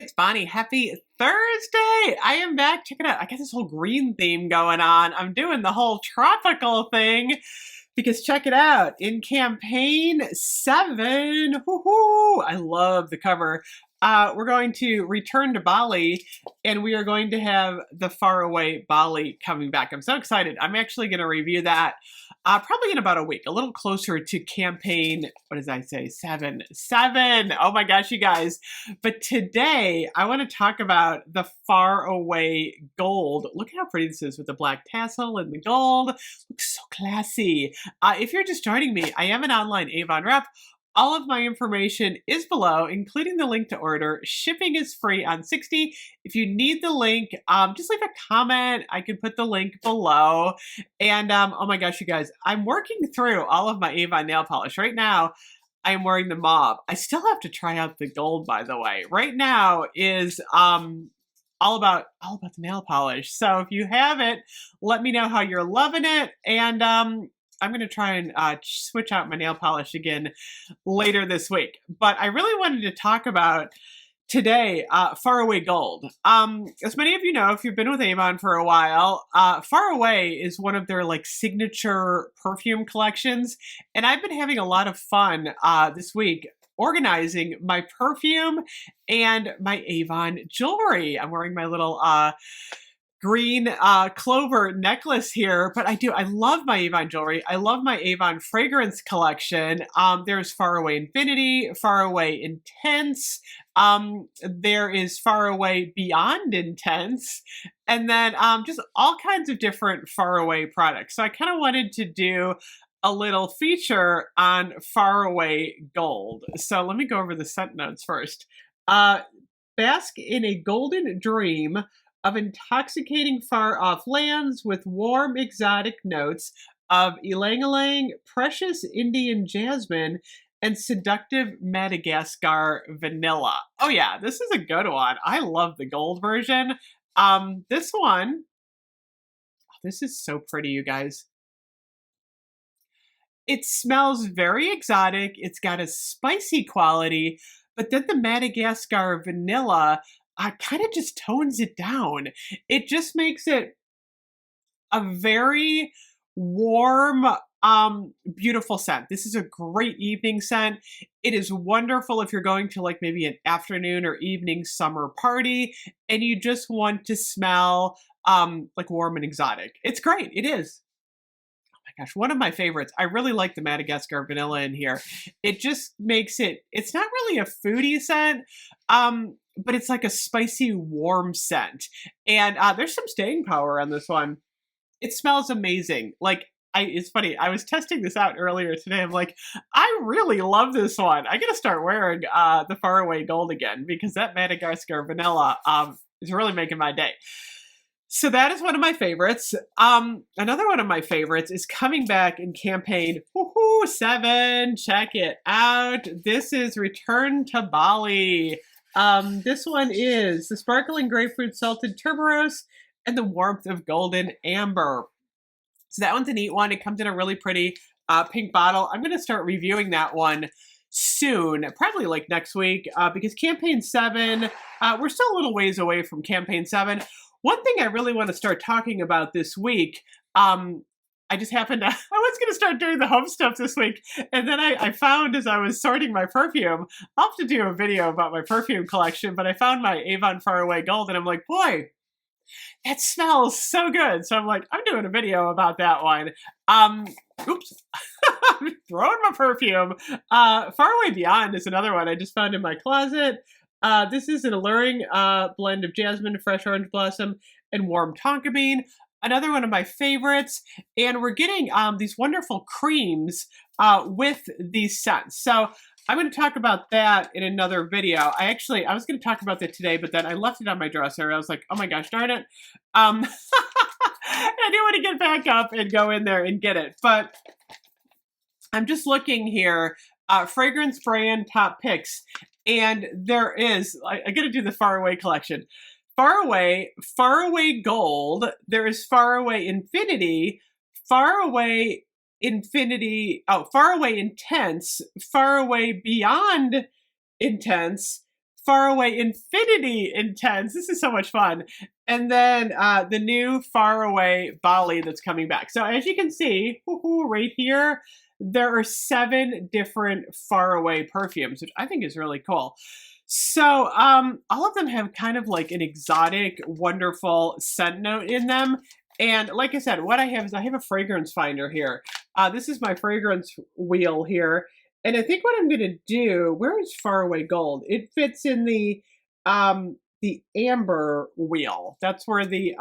It's Bonnie. Happy Thursday! I am back. Check it out. I got this whole green theme going on. I'm doing the whole tropical thing because check it out. In campaign 7, woohoo! I love the cover. We're going to return to Bali and we are going to have the faraway Bali coming back. I'm so excited. I'm actually going to review that probably in about a week, a little closer to campaign, what did I say? 7. Oh my gosh, you guys. But today I want to talk about the faraway gold. Look at how pretty this is with the black tassel and the gold. Looks so classy. If you're just joining me, I am an online Avon rep. All of my information is below, including the link to order. Shipping is free on 60. If you need the link, just leave a comment. I can put the link below. And oh my gosh, you guys, I'm working through all of my Avon nail polish. Right now, I'm wearing the mauve. I still have to try out the gold, by the way. Right now is all about the nail polish. So if you have it, let me know how you're loving it. And I'm going to try and switch out my nail polish again later this week. But I really wanted to talk about today, Faraway Gold. As many of you know, if you've been with Avon for a while, Faraway is one of their like signature perfume collections. And I've been having a lot of fun this week organizing my perfume and my Avon jewelry. I'm wearing my little green clover necklace here, but I love my Avon jewelry. I love my Avon fragrance collection. There's Faraway Infinity, Faraway Intense, there is Faraway Beyond Intense, and then just all kinds of different Faraway products. So I kind of wanted to do a little feature on Faraway Gold. So let me go over the scent notes first. Bask in a golden dream of intoxicating far-off lands with warm exotic notes of ylang-ylang, precious Indian jasmine, and seductive Madagascar vanilla. Oh yeah, this is a good one. I love the gold version. This one, this is so pretty, you guys. It smells very exotic. It's got a spicy quality, but then the Madagascar vanilla kind of just tones it down. It just makes it a very warm, beautiful scent. This is a great evening scent. It is wonderful if you're going to like maybe an afternoon or evening summer party and you just want to smell like warm and exotic. It's great. It is. Gosh, one of my favorites. I really like the Madagascar vanilla in here. It just makes it's not really a foodie scent, but it's like a spicy, warm scent. And there's some staying power on this one. It smells amazing. Like, it's funny, I was testing this out earlier today. I'm like, I really love this one. I gotta start wearing the Faraway Gold again because that Madagascar vanilla is really making my day. So that is one of my favorites. Another one of my favorites is coming back in campaign 7. Check it out. This is Return to Bali. This one is the sparkling grapefruit salted tuberose and the warmth of golden amber. So that one's a neat one. It comes in a really pretty pink bottle. I'm going to start reviewing that one soon, probably like next week, because campaign 7, we're still a little ways away from campaign 7. One thing I really want to start talking about this week, I just happened to, I was going to start doing the home stuff this week, and then I found as I was sorting my perfume, I'll have to do a video about my perfume collection, but I found my Avon Faraway Gold, and I'm like, boy, that smells so good. So I'm like, I'm doing a video about that one. Oops. I'm throwing my perfume. Faraway Beyond is another one I just found in my closet. This is an alluring blend of jasmine, fresh orange blossom, and warm tonka bean. Another one of my favorites. And we're getting these wonderful creams with these scents. So I'm going to talk about that in another video. I was going to talk about that today, but then I left it on my dresser. I was like, oh my gosh, darn it. I do want to get back up and go in there and get it. But I'm just looking here, fragrance brand top picks. And there is, I got to do the Faraway collection. Faraway Gold, there is Faraway Infinity, Faraway Intense, Faraway Beyond Intense, Faraway Infinity Intense. This is so much fun. And then the new Faraway Bali that's coming back. So as you can see, right here, there are 7 different Faraway perfumes, which I think is really cool. So all of them have kind of like an exotic, wonderful scent note in them. And like I said, what I have is I have a fragrance finder here. This is my fragrance wheel here. And I think what I'm going to do, where is Faraway Gold? It fits in the amber wheel. That's where the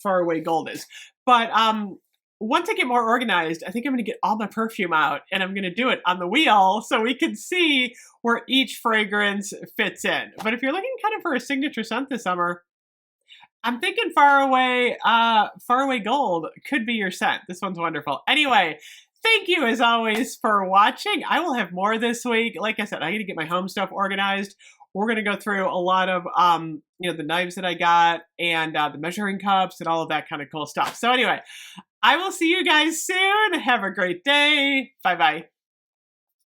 Faraway Gold is. But once I get more organized, I think I'm going to get all my perfume out and I'm going to do it on the wheel so we can see where each fragrance fits in. But if you're looking kind of for a signature scent this summer, I'm thinking Faraway Gold could be your scent. This one's wonderful. Anyway, thank you as always for watching. I will have more this week. Like I said, I need to get my home stuff organized. We're going to go through a lot of, the knives that I got and the measuring cups and all of that kind of cool stuff. So anyway, I will see you guys soon. Have a great day. Bye-bye.